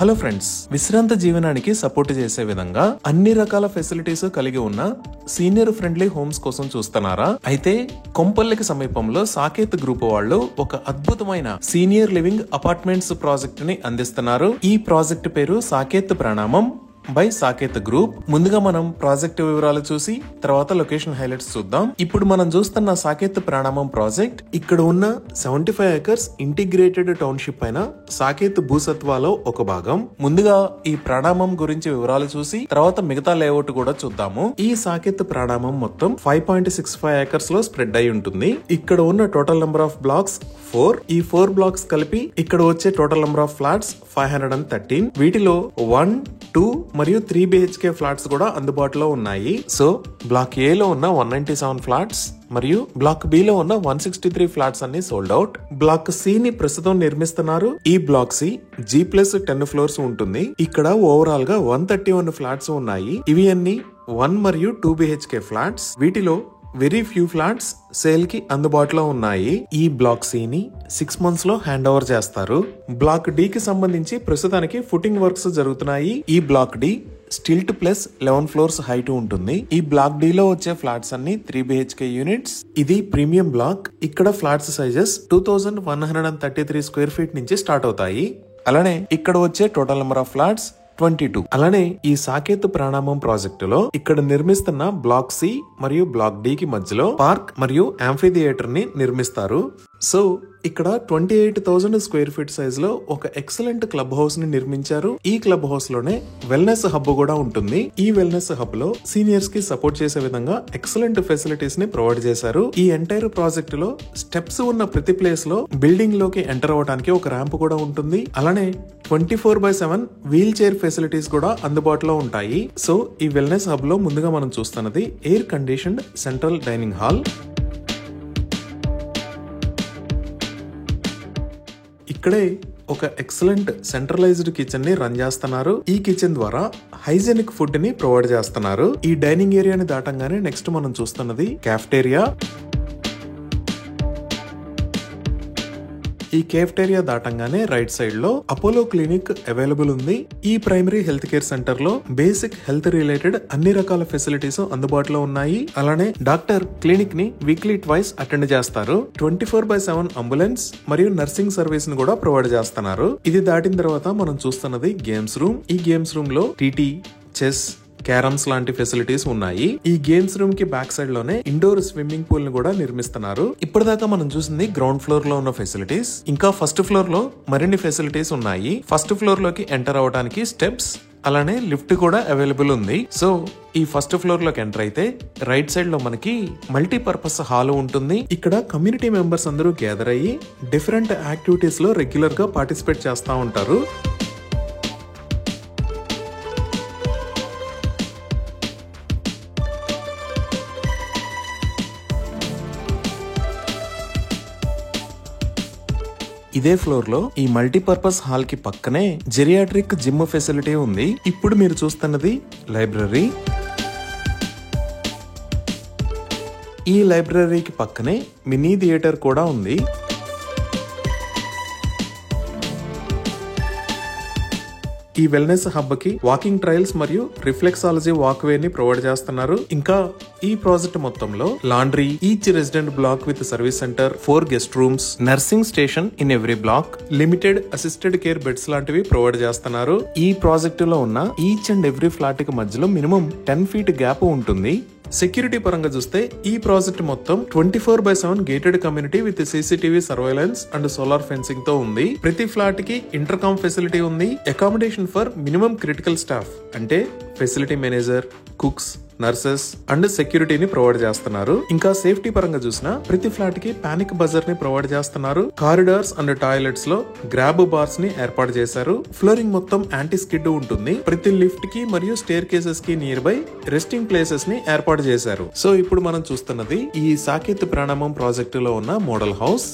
Hello friends, విశ్రాంత జీవనానికి support చేసే విధంగా అన్ని రకాల ఫెసిలిటీస్ కలిగి ఉన్న సీనియర్ ఫ్రెండ్లీ హోమ్స్ కోసం చూస్తున్నారా? అయితే కొంపల్లికి సమీపంలో సాకేత్ గ్రూప్ వాళ్ళు ఒక అద్భుతమైన సీనియర్ లివింగ్ అపార్ట్మెంట్స్ ప్రాజెక్ట్ ని అందిస్తున్నారు. ఈ ప్రాజెక్ట్ పేరు సాకేత్ ప్రణామం బై సాకేత్ గ్రూప్. ముందుగా మనం ప్రాజెక్ట్ వివరాలు చూసి తర్వాత లొకేషన్ హైలైట్స్ చూద్దాం. ఇప్పుడు మనం చూస్తున్న సాకేత్ ప్రణామం ప్రాజెక్ట్ ఇక్కడ ఉన్న 75 ఏకర్స్ ఇంటిగ్రేటెడ్ టౌన్షిప్ అయిన సాకేత్ భూసత్వాలో ఒక భాగం. ముందుగా ఈ ప్రణామం గురించి వివరాలు చూసి తర్వాత మిగతా లేఅవుట్ కూడా చూద్దాము. ఈ సాకేత్ ప్రణామం మొత్తం 5.65 ఏకర్స్ లో స్ప్రెడ్ అయి ఉంటుంది. ఇక్కడ ఉన్న టోటల్ నెంబర్ ఆఫ్ బ్లాక్స్ 4. ఈ 4 బ్లాక్స్ కలిపి ఇక్కడ వచ్చే టోటల్ నెంబర్ ఆఫ్ ఫ్లాట్స్ 513. వీటిలో 1, 2 మరియు 3 BHK ఫ్లాట్స్ కూడా అందుబాటులో ఉన్నాయి. సో బ్లాక్ ఏ లో ఉన్న 197 ఫ్లాట్స్ మరియు బ్లాక్ బి లో ఉన్న 163 ఫ్లాట్స్ అన్ని సోల్డ్ అవుట్. బ్లాక్ సి ని ప్రస్తుతం నిర్మిస్తున్నారు. ఈ బ్లాక్ సి G+10 ఫ్లోర్స్ ఉంటుంది. ఇక్కడ ఓవరాల్ గా 131 ఫ్లాట్స్ ఉన్నాయి. ఇవి అన్ని 1 మరియు 2 BHK ఫ్లాట్స్. వీటిలో వెరీ ఫ్యూ ఫ్లాట్స్ సేల్ కి అందుబాటులో ఉన్నాయి. ఈ బ్లాక్ సి ని 6 months లో హ్యాండ్ ఓవర్ చేస్తారు. బ్లాక్ డి కి సంబంధించి ప్రస్తుతానికి ఫుటింగ్ వర్క్స్ జరుగుతున్నాయి. ఈ block D stilt plus 11 floors height ఉంటుంది. ఈ బ్లాక్ డి లో వచ్చే ఫ్లాట్స్ అన్ని 3 BHK యూనిట్స్. ఇది ప్రీమియం బ్లాక్. ఇక్కడ ఫ్లాట్స్ సైజెస్ 2133 స్క్వేర్ ఫీట్ నుంచి స్టార్ట్ అవుతాయి. అలానే ఇక్కడ వచ్చే టోటల్ నెంబర్ ఆఫ్ ఫ్లాట్స్ 22. అలానే ఈ సాకేత్ ప్రణామం ప్రాజెక్టు లో ఇక్కడ నిర్మిస్తున్న బ్లాక్ సి మరియు బ్లాక్ డి కి మధ్యలో పార్క్ మరియు యాంఫీ థియేటర్ ని నిర్మిస్తారు. సో ఇక్కడ 28,000 స్క్వేర్ ఫీట్ సైజ్ లో ఒక ఎక్సలెంట్ క్లబ్ హౌస్ ని నిర్మించారు. ఈ క్లబ్ హౌస్ లోనే వెల్నెస్ హబ్ కూడా ఉంటుంది. ఈ వెల్నెస్ హబ్ లో సీనియర్స్ కి సపోర్ట్ చేసే విధంగా ఎక్సలెంట్ ఫెసిలిటీస్ ని ప్రొవైడ్ చేశారు. ఈ ఎంటైర్ ప్రాజెక్ట్ లో స్టెప్స్ ఉన్న ప్రతి ప్లేస్ లో బిల్డింగ్ లోకి ఎంటర్ అవడానికి ఒక ర్యాంప్ కూడా ఉంటుంది. అలానే 24/7 వీల్ చైర్ ఫెసిలిటీస్ కూడా అందుబాటులో ఉంటాయి. సో ఈ వెల్నెస్ హబ్ లో ముందుగా మనం చూస్తున్నది air conditioned central dining hall. ఇక్కడే ఒక ఎక్సలెంట్ సెంట్రలైజ్డ్ కిచెన్ ని రన్ చేస్తున్నారు. ఈ కిచెన్ ద్వారా హైజెనిక్ ఫుడ్ ని ప్రొవైడ్ చేస్తున్నారు. ఈ డైనింగ్ ఏరియాని దాటంగానే నెక్స్ట్ మనం చూస్తున్నది క్యాఫ్టేరియా. ఈ కేఫ్టేరియా దాటంగానే రైట్ సైడ్ లో అపోలో క్లినిక్ అవైలబుల్ ఉంది. ఈ ప్రైమరీ హెల్త్ కేర్ సెంటర్ లో బేసిక్ హెల్త్ రిలేటెడ్ అన్ని రకాల ఫెసిలిటీస్ అందుబాటులో ఉన్నాయి. అలానే డాక్టర్ క్లినిక్ ని వీక్లీ ట్వైస్ అటెండ్ చేస్తారు. 24/7 అంబులెన్స్ మరియు నర్సింగ్ సర్వీస్ ని కూడా ప్రొవైడ్ చేస్తున్నారు. ఇది దాటిన తర్వాత మనం చూస్తున్నది గేమ్స్ రూమ్. ఈ గేమ్స్ రూమ్ లో టీటీ, చెస్, క్యారమ్స్ లాంటి ఫెసిలిటీస్ ఉన్నాయి. ఈ గేమ్స్ రూమ్ కి బ్యాక్ సైడ్ లోనే ఇండోర్ స్విమ్మింగ్ పూల్ ని కూడా నిర్మిస్తున్నారు. ఇప్పటిదాకా మనం చూసింది గ్రౌండ్ ఫ్లోర్ లో ఉన్న ఫెసిలిటీస్. ఇంకా ఫస్ట్ ఫ్లోర్ లో మరిన్ని ఫెసిలిటీస్ ఉన్నాయి. ఫస్ట్ ఫ్లోర్ లోకి ఎంటర్ అవడానికి స్టెప్స్ అలానే లిఫ్ట్ కూడా అవైలబుల్ ఉంది. సో ఈ ఫస్ట్ ఫ్లోర్ లోకి ఎంటర్ అయితే రైట్ సైడ్ లో మనకి మల్టీపర్పస్ హాల్ ఉంటుంది. ఇక్కడ కమ్యూనిటీ మెంబర్స్ అందరూ గ్యాదర్ అయ్యి డిఫరెంట్ యాక్టివిటీస్ లో రెగ్యులర్ గా పార్టిసిపేట్ చేస్తా ఉంటారు. ఇదే ఫ్లోర్ లో ఈ మల్టీపర్పస్ హాల్ కి పక్కనే జెరియాట్రిక్ జిమ్ ఫెసిలిటీ ఉంది. ఇప్పుడు మీరు చూస్తున్నది లైబ్రరీ. ఈ లైబ్రరీకి పక్కనే మినీ థియేటర్ కూడా ఉంది. ఈ వెల్నెస్ హబ్ కి వాకింగ్ ట్రయల్స్ మరియు రిఫ్లెక్సాలజీ వాక్వే ని ప్రొవైడ్ చేస్తున్నారు. ఇంకా ఈ ప్రాజెక్ట్ మొత్తంలో laundry, each resident block with service centre, 4 guest rooms, nursing station in every block, limited assisted care beds లాంటివి ప్రొవైడ్ చేస్తున్నారు. ఈ ప్రాజెక్ట్ లో ఉన్న ఈచ్ అండ్ ఎవ్రీ ఫ్లాట్ కి మధ్యలో మినిమం 10 feet గ్యాప్ ఉంటుంది. సెక్యూరిటీ పరంగా చూస్తే ఈ ప్రాజెక్ట్ మొత్తం 24/7 gated community with CCTV surveillance and solar fencing తో ఉంది. ప్రతి ఫ్లాట్ కి ఇంటర్కామ్ ఫెసిలిటీ ఉంది. Accommodation for minimum critical staff అంటే facility manager, cooks, nurses and సెక్యూరిటీని ప్రొవైడ్ చేస్తున్నారు. ఇంకా సేఫ్టీ పరంగా చూసినా ప్రతి ఫ్లాట్ కి పానిక్ బజర్ ని ప్రొవైడ్ చేస్తున్నారు. కారిడార్స్ అండ్ టాయిలెట్స్ లో గ్రాబ్ బార్స్ ని ఏర్పాటు చేశారు. ఫ్లోరింగ్ మొత్తం యాంటీ స్కిడ్ ఉంటుంది. ప్రతి లిఫ్ట్ కి మరియు స్టేర్ కేసెస్ కి నియర్ బై రెస్టింగ్ ప్లేసెస్ ని ఏర్పాటు చేశారు. సో ఇప్పుడు మనం చూస్తున్నది ఈ సాకేత్ ప్రణామం ప్రాజెక్టు లో ఉన్న మోడల్ హౌస్.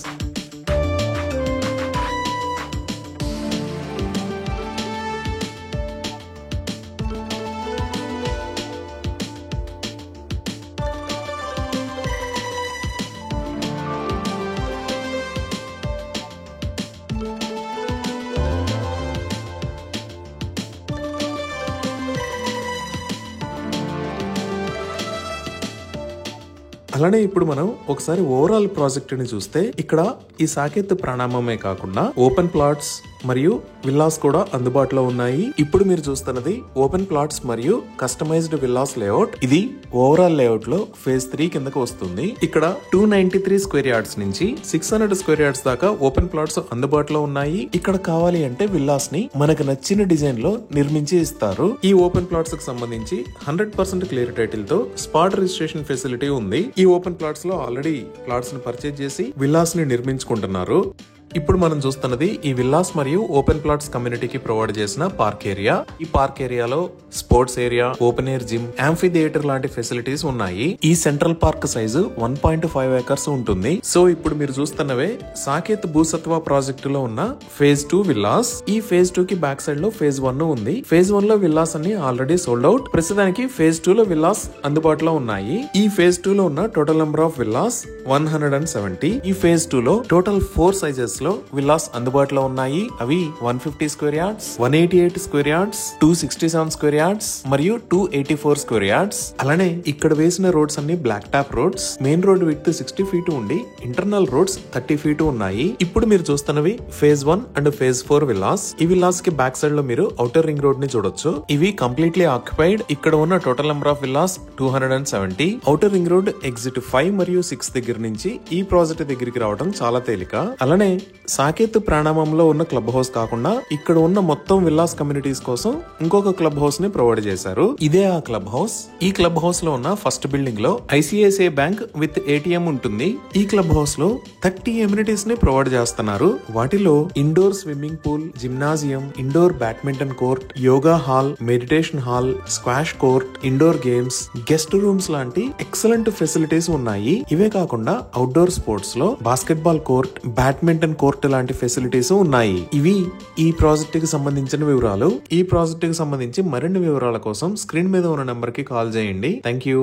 అలానే ఇప్పుడు మనం ఒకసారి ఓవరాల్ ప్రాజెక్ట్ ని చూస్తే ఇక్కడ ఈ సాకేత్ ప్రణామమే కాకుండా ఓపెన్ ప్లాట్స్ మరియు విల్లాస్ కూడా అందుబాటులో ఉన్నాయి. ఇప్పుడు మీరు చూస్తున్నది ఓపెన్ ప్లాట్స్ మరియు కస్టమైజ్డ్ విల్లాస్ లేఅవుట్. ఇది ఓవరాల్ లేఅవుట్ లో ఫేజ్ 3 కిందకు వస్తుంది. ఇక్కడ 293 స్క్వేర్ యార్డ్స్ నుంచి 600 స్క్వేర్ యార్డ్స్ దాకా ఓపెన్ ప్లాట్స్ అందుబాటులో ఉన్నాయి. ఇక్కడ కావాలి అంటే విల్లాస్ ని మనకు నచ్చిన డిజైన్ లో నిర్మించి ఇస్తారు. ఈ ఓపెన్ ప్లాట్స్ కి సంబంధించి 100% క్లియర్ టైటిల్ తో స్పాట్ రిజిస్ట్రేషన్ ఫెసిలిటీ ఉంది. ఈ ఓపెన్ ప్లాట్స్ లో ఆల్రెడీ ప్లాట్స్ ని పర్చేజ్ చేసి విల్లాస్ ని నిర్మించుకుంటున్నారు. ఇప్పుడు మనం చూస్తున్నది ఈ విల్లాస్ మరియు ఓపెన్ ప్లాట్స్ కమ్యూనిటీకి ప్రొవైడ్ చేసిన పార్క్ ఏరియా. ఈ పార్క్ ఏరియాలో sports area, open air gym, amphi theatre లాంటి ఫెసిలిటీస్ ఉన్నాయి. ఈ సెంట్రల్ పార్క్ సైజు 1.5 ఏకర్స్ ఉంటుంది. సో ఇప్పుడు మీరు చూస్తున్నవే సాకేత్ భూసత్వ ప్రాజెక్టు లో ఉన్న ఫేజ్ 2 విల్లాస్. ఈ ఫేజ్ 2 కి బ్యాక్ సైడ్ లో ఫేజ్ 1 ఉంది. ఫేజ్ 1 లో విల్లాస్ అన్ని ఆల్రెడీ సోల్డ్ అవుట్. ప్రస్తుతానికి ఫేజ్ 2 లో విల్లాస్ అందుబాటులో ఉన్నాయి. ఈ ఫేజ్ 2 లో ఉన్న టోటల్ నెంబర్ ఆఫ్ విల్లాస్ 170. ఈ ఫేజ్ 2 లో టోటల్ 4 సైజెస్ లో విల్లాస్ అందుబాటులో ఉన్నాయి. అవి 150 square yards, 188 square yards, 267 square yards మరియు 284 స్క్వేర్ యార్డ్స్. అలానే ఇక్కడ వేసిన రోడ్స్ అన్ని black top roads. Main road width 60 feet ఉండి ఇంటర్నల్ రోడ్స్ 30 ఫీట్ ఉన్నాయి. ఇప్పుడు మీరు చూస్తున్నవి ఫేజ్ 1 అండ్ ఫేజ్ 4 విల్లాస్. ఈ విల్లాస్ కి బ్యాక్ సైడ్ లో మీరు ఔటర్ రింగ్ రోడ్ ని చూడొచ్చు. ఇవి కంప్లీట్లీ ఆక్యుపైడ్. ఇక్కడ ఉన్న total number of villas 270. Outer ring road exit 5 మరియు 6 దగ్గర నుంచి ఈ ప్రాజెక్ట్ దగ్గరికి రావడం చాలా తేలిక. అలానే సాకేత్ ప్రాణామంలో ఉన్న క్లబ్ హౌస్ కాకుండా ఇక్కడ ఉన్న మొత్తం విల్లాస్ కమ్యూనిటీస్ కోసం ఇంకొక క్లబ్ హౌస్ ని ప్రొవైడ్ చేశారు. ఇదే ఆ క్లబ్ హౌస్. ఈ క్లబ్ హౌస్ లో ఉన్న ఫస్ట్ బిల్డింగ్ లో ఐసిఐసిఐ బ్యాంక్ విత్ ఏటీఎం ఉంటుంది. ఈ క్లబ్ హౌస్ లో 30 ఎమ్యూనిటీస్ ని ప్రొవైడ్ చేస్తున్నారు. వాటిలో indoor swimming pool, gymnasium, indoor badminton court, yoga hall, meditation hall, squash court, indoor games, guest rooms లాంటి ఎక్సలెంట్ ఫెసిలిటీస్ ఉన్నాయి. ఇవే కాకుండా అవుట్డోర్ స్పోర్ట్స్ లో బాస్కెట్బాల్ కోర్ట్, బ్యాడ్మింటన్ కోర్ట్ లాంటి ఫెసిలిటీస్ ఉన్నాయి. ఇవి ఈ ప్రాజెక్ట్ కి సంబంధించిన వివరాలు. ఈ ప్రాజెక్ట్ కి సంబంధించి మరిన్ని వివరాల కోసం స్క్రీన్ మీద ఉన్న నెంబర్ కి కాల్ చేయండి. Thank you.